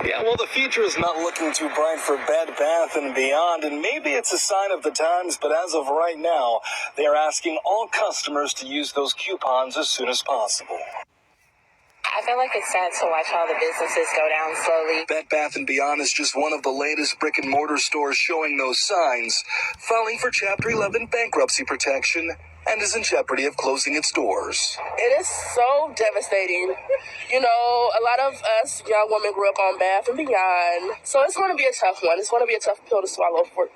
Yeah, well, the future is not looking too bright for Bed Bath & Beyond, and maybe it's a sign of the times, but as of right now, they are asking all customers to use those coupons as soon as possible. I feel like it's sad to watch all the businesses go down slowly. Bed Bath & Beyond is just one of the latest brick-and-mortar stores showing those signs, filing for Chapter 11 bankruptcy protection, and is in jeopardy of closing its doors. It is so devastating. You know, a lot of us young women grew up on Bath & Beyond, so it's going to be a tough one. It's going to be a tough pill to swallow for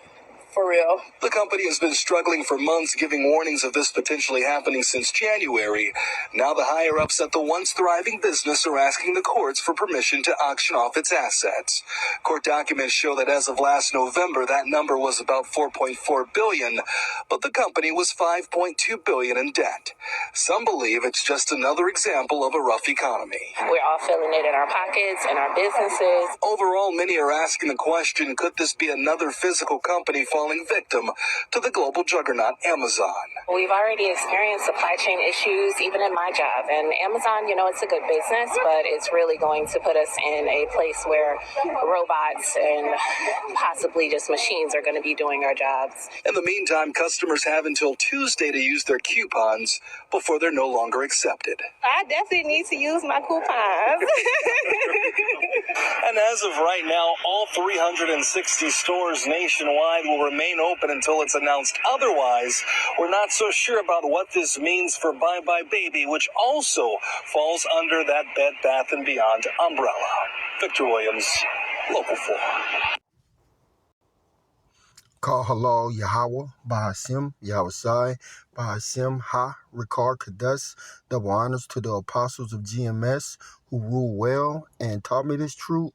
real. The company has been struggling for months, giving warnings of this potentially happening since January. Now the higher-ups at the once thriving business are asking the courts for permission to auction off its assets. Court documents show that as of last November, that number was about $4.4 billion, but the company was $5.2 billion in debt. Some believe it's just another example of a rough economy. We're all feeling it in our pockets and our businesses. Overall, many are asking the question, could this be another physical company falling victim to the global juggernaut Amazon? We've already experienced supply chain issues, even in my job. And Amazon, you know, it's a good business, but it's really going to put us in a place where robots and possibly just machines are going to be doing our jobs. In the meantime, customers have until Tuesday to use their coupons before they're no longer accepted. I definitely need to use my coupons. And as of right now, all 360 stores nationwide will remain open until it's announced otherwise. We're not so sure about what this means for Bye Bye Baby, which also falls under that Bed Bath & Beyond umbrella. Victor Williams, Local 4. Call halal Yahweh, Bahashem, Yahushai, Bahashem, Ha, Ricard, Kadesh, double honors to the apostles of GMS who rule well and taught me this truth,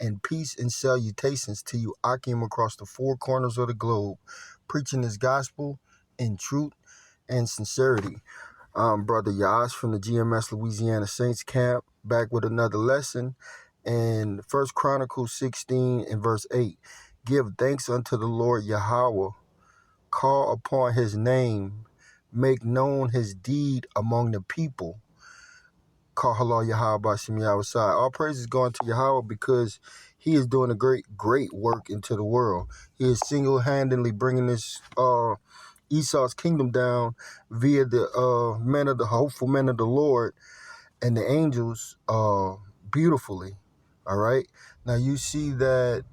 and peace and salutations to you, Akim, across the four corners of the globe, preaching this gospel in truth and sincerity. Brother Yash from the GMS Louisiana Saints camp, back with another lesson, and 1 Chronicles 16 and verse 8. Give thanks unto the Lord Yahweh, call upon his name, make known his deed among the people. Call halal Yahweh Bashim Yahushai. All praise is going to Yahweh because he is doing a great work into the world. He is single-handedly bringing this Esau's kingdom down via the hopeful men of the Lord and the angels beautifully. All right. Now you see that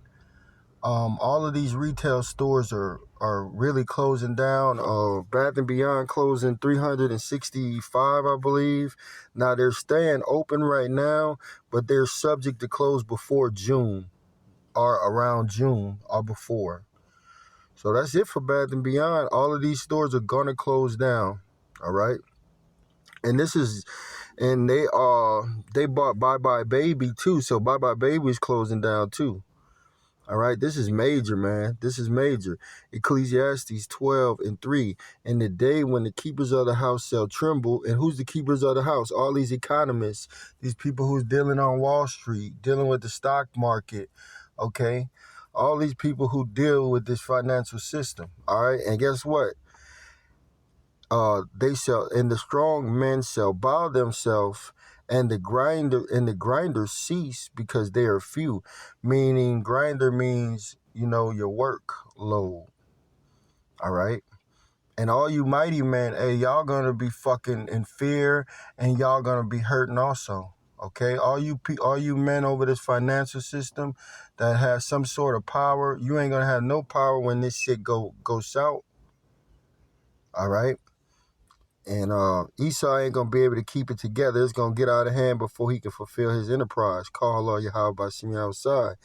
all of these retail stores are really closing down. Bath & Beyond closing 365, I believe. Now, they're staying open right now, but they're subject to close before June or around June or before. So that's it for Bath & Beyond. All of these stores are going to close down, all right? And they bought Bye Bye Baby, too, so Bye Bye Baby is closing down, too. All right, this is major, man. This is major. Ecclesiastes 12 and 3. In the day when the keepers of the house shall tremble. And who's the keepers of the house? All these economists, these people who's dealing on Wall Street, dealing with the stock market, okay? All these people who deal with this financial system, all right? And guess what? The strong men shall bow themselves, and the grinders cease because they are few. Meaning grinder means, your workload. All right. And all you mighty men, hey, y'all gonna be fucking in fear, and y'all gonna be hurting also. Okay, all you men over this financial system that have some sort of power, you ain't gonna have no power when this shit go south. All right. And Esau ain't going to be able to keep it together. It's going to get out of hand before he can fulfill his enterprise. Call Allah Yahweh Bashim Yahushai.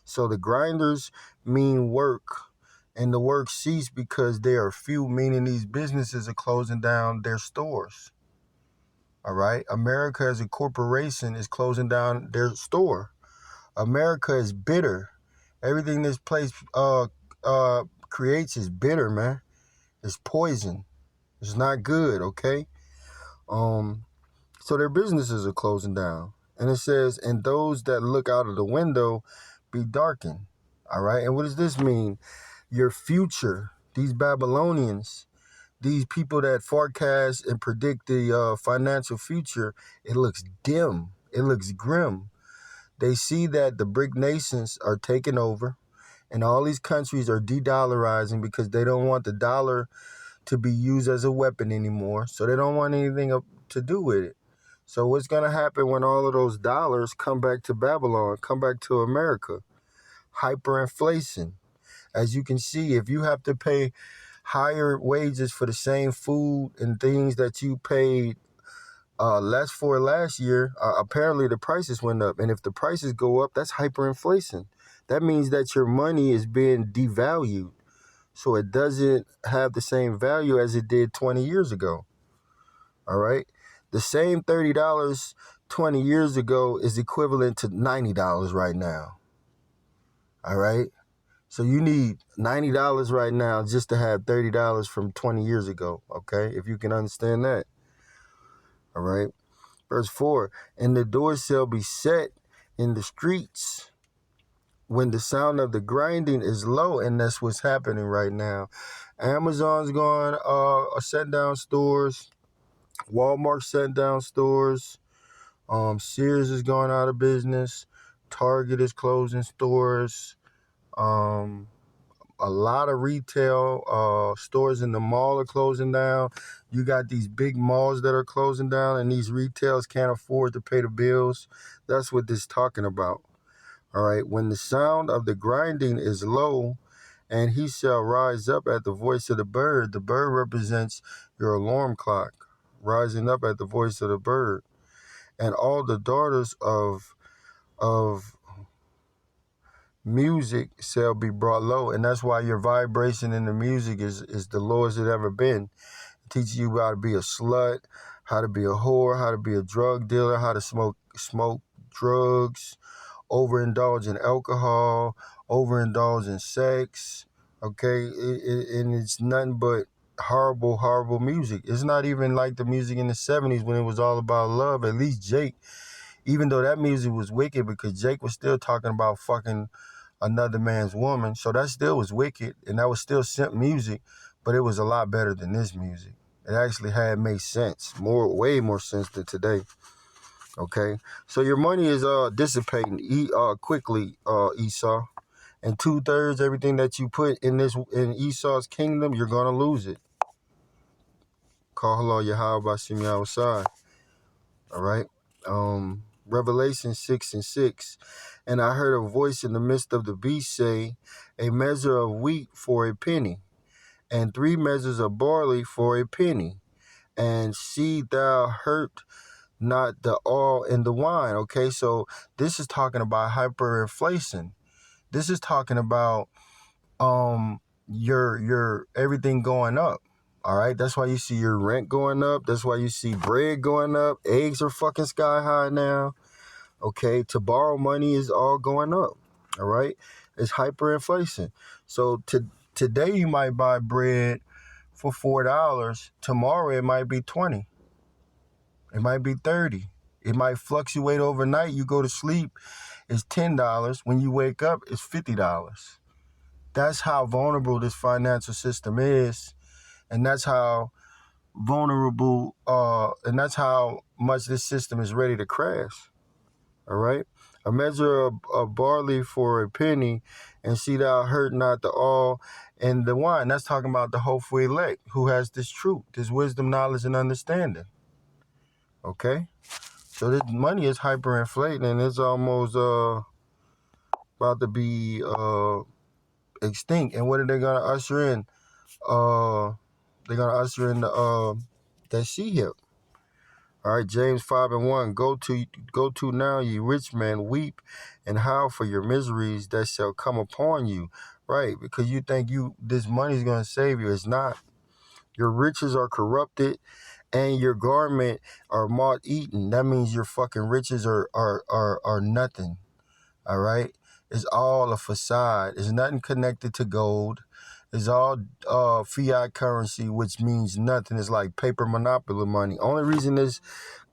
So the grinders mean work. And the work cease because there are few, meaning these businesses are closing down their stores. All right? America as a corporation is closing down their store. America is bitter. Everything this place creates is bitter, man. It's poison. It's not good, okay? So their businesses are closing down. And it says, and those that look out of the window be darkened. All right? And what does this mean? Your future, these Babylonians, these people that forecast and predict the financial future, it looks dim. It looks grim. They see that the BRIC nations are taking over and all these countries are de-dollarizing because they don't want the dollar to be used as a weapon anymore. So they don't want anything to do with it. So what's going to happen when all of those dollars come back to Babylon, come back to America? Hyperinflation. As you can see, if you have to pay higher wages for the same food and things that you paid less for last year, apparently the prices went up. And if the prices go up, that's hyperinflation. That means that your money is being devalued. So it doesn't have the same value as it did 20 years ago. All right. The same $30 20 years ago is equivalent to $90 right now. All right. So you need $90 right now just to have $30 from 20 years ago. Okay. If you can understand that. All right. Verse 4, and the doors shall be set in the streets when the sound of the grinding is low, and that's what's happening right now. Amazon's going shut down stores. Walmart shut down stores. Sears is going out of business. Target is closing stores. A lot of retail stores in the mall are closing down. You got these big malls that are closing down, and these retailers can't afford to pay the bills. That's what this is talking about. All right. When the sound of the grinding is low, and he shall rise up at the voice of the bird. The bird represents your alarm clock, rising up at the voice of the bird. And all the daughters of music shall be brought low. And that's why your vibration in the music is the lowest it ever been. It teaches you how to be a slut, how to be a whore, how to be a drug dealer, how to smoke drugs, overindulge in alcohol, overindulge in sex. Okay, and it's nothing but horrible, horrible music. It's not even like the music in the 70s when it was all about love. At least Jake, even though that music was wicked because Jake was still talking about fucking another man's woman, so that still was wicked, and that was still simp music, but it was a lot better than this music. It actually made sense, way more sense than today. Okay, so your money is dissipating quickly, Esau, and 2/3 everything that you put in Esau's kingdom, you're gonna lose it. Call hello Yahweh Bashim Yahushai. All right. Revelation 6:6. And I heard a voice in the midst of the beast say, a measure of wheat for a penny, and 3 measures of barley for a penny. And see thou hurt not the oil and the wine. Okay, so this is talking about hyperinflation. This is talking about your everything going up. All right, that's why you see your rent going up. That's why you see bread going up. Eggs are fucking sky high now. Okay, to borrow money is all going up. All right, it's hyperinflation. So today you might buy bread for $4. Tomorrow it might be $20. It might be $30. It might fluctuate overnight. You go to sleep, it's $10. When you wake up, it's $50. That's how vulnerable this financial system is. And that's how vulnerable, and that's how much this system is ready to crash. All right? A measure of barley for a penny, and see thou hurt not the oil and the wine. That's talking about the hopeful elect who has this truth, this wisdom, knowledge, and understanding. Okay? So this money is hyperinflating, and it's almost about to be extinct. And what are they going to usher in? They're going to usher in that she-hip. All right, James 5:1. Go to now, ye rich men, weep and howl for your miseries that shall come upon you. Right, because you think this money is going to save you. It's not. Your riches are corrupted, and your garment are moth-eaten. That means your fucking riches are nothing. All right, it's all a facade. It's nothing connected to gold. It's all fiat currency, which means nothing. It's like paper monopoly money. Only reason this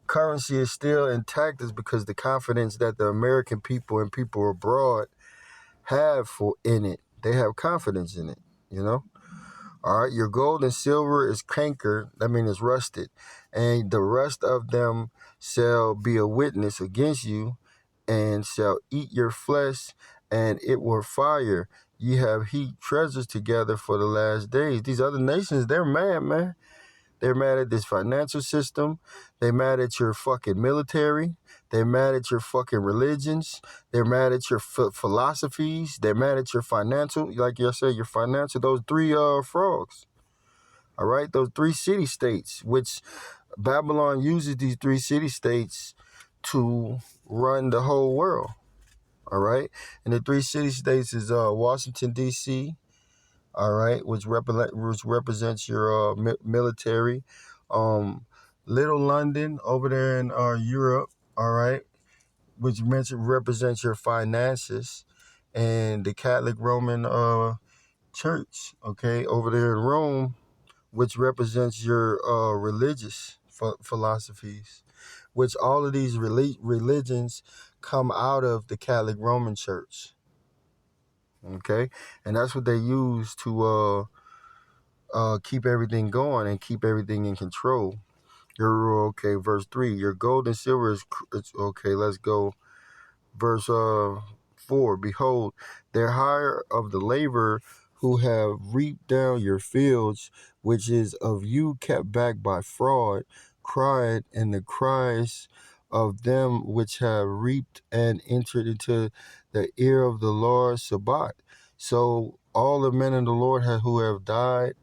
currency is still intact is because the confidence that the American people and people abroad have in it. They have confidence in it, you know? All right, your gold and silver is cankered. That means it's rusted. And the rest of them shall be a witness against you, and shall eat your flesh, and it will fire. Ye have heaped treasures together for the last days. These other nations, they're mad, man. They're mad at this financial system. They're mad at your fucking military. They're mad at your fucking religions. They're mad at your philosophies. They're mad at your financial, like I said, your financial, those three frogs. All right, those three city-states, which Babylon uses these three city-states to run the whole world. All right, and the three city-states is Washington, D.C., all right, which represents your military. Little London over there in Europe, all right, which represents your finances, and the Catholic Roman Church, okay, over there in Rome, which represents your religious philosophies, which all of these religions come out of the Catholic Roman Church. Okay, and that's what they use to keep everything going and keep everything in control. Okay, verse 3. Your gold and silver is okay. Let's go. Verse 4. Behold, their hire of the labor who have reaped down your fields, which is of you kept back by fraud, cried, and the cries of them which have reaped and entered into the ear of the Lord Sabaoth. So all the men of the Lord who have died,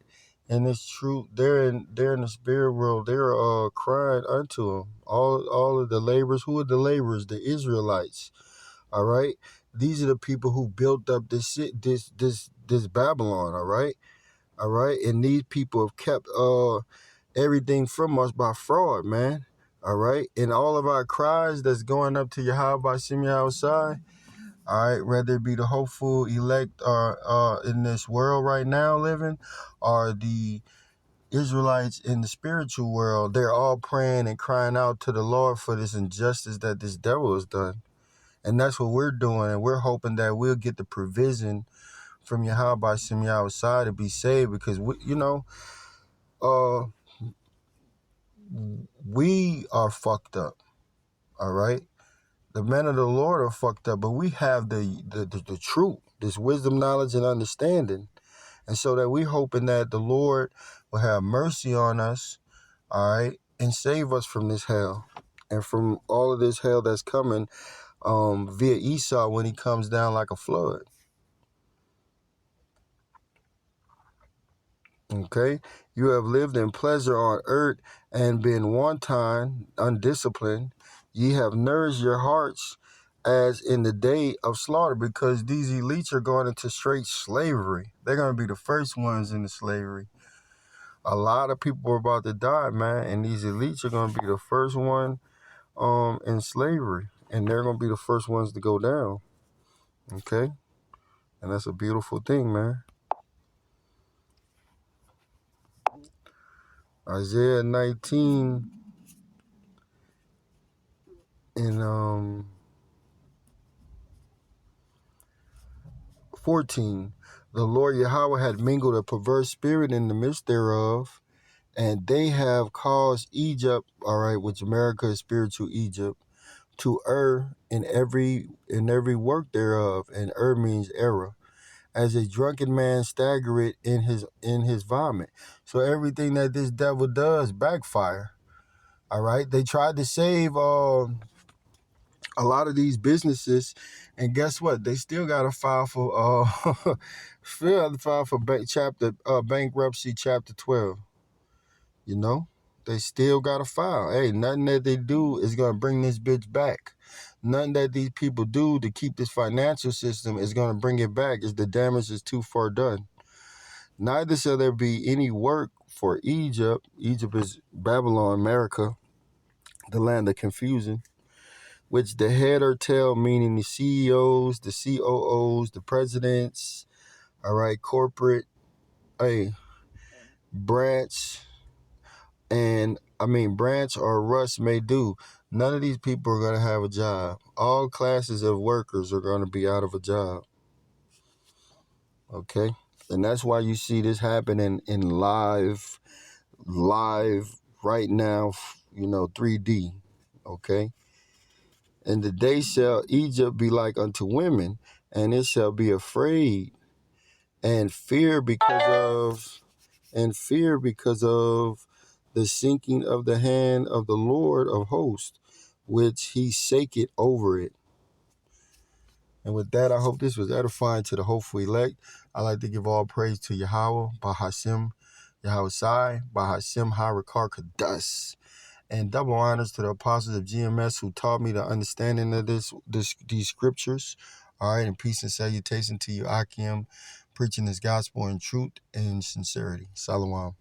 and it's true, they're in the spirit world. They're crying unto him. All of the laborers. Who are the laborers? The Israelites. All right. These are the people who built up this Babylon. All right. All right. And these people have kept everything from us by fraud, man. All right. And all of our cries that's going up to Yahweh Shem outside. All right, whether it be the hopeful elect or in this world right now living, or the Israelites in the spiritual world, they're all praying and crying out to the Lord for this injustice that this devil has done. And that's what we're doing, and we're hoping that we'll get the provision from Yahweh Shem outside to be saved, because we are fucked up. All right. The men of the Lord are fucked up, but we have the truth, this wisdom, knowledge, and understanding. And so that we're hoping that the Lord will have mercy on us, all right, and save us from this hell and from all of this hell that's coming via Esau when he comes down like a flood. Okay? You have lived in pleasure on earth and been wanton, undisciplined. Ye have nourished your hearts as in the day of slaughter, because these elites are going into straight slavery. They're going to be the first ones into slavery. A lot of people are about to die, man, and these elites are going to be the first one in slavery, and they're going to be the first ones to go down. Okay? And that's a beautiful thing, man. Isaiah 19 and 14. The Lord Yahweh had mingled a perverse spirit in the midst thereof, and they have caused Egypt, all right, which America is spiritual Egypt, to err in every work thereof, and err means error, as a drunken man staggereth in his vomit. So everything that this devil does backfire. All right, they tried to save a lot of these businesses, and guess what? They still got to file for bankruptcy chapter 12. You know, they still got to file. Hey, nothing that they do is gonna bring this bitch back. Nothing that these people do to keep this financial system is gonna bring it back. Is the damage is too far done. Neither shall there be any work for Egypt. Egypt is Babylon, America, the land of confusion, which the head or tail, meaning the CEOs, the COOs, the presidents, all right, corporate, branch or Russ may do. None of these people are going to have a job. All classes of workers are going to be out of a job. Okay? And that's why you see this happening in live right now, 3D. Okay? And the day shall Egypt be like unto women, and it shall be afraid and fear because of the sinking of the hand of the Lord of hosts, which he saketh over it. And with that, I hope this was edifying to the hopeful elect. I like to give all praise to Yahweh, Bahashem, Yahweh Sai, Bahashem Harakar Kadas. And double honors to the apostles of GMS who taught me the understanding of these scriptures. All right, and peace and salutation to you, Akim, preaching this gospel in truth and sincerity. Shalom.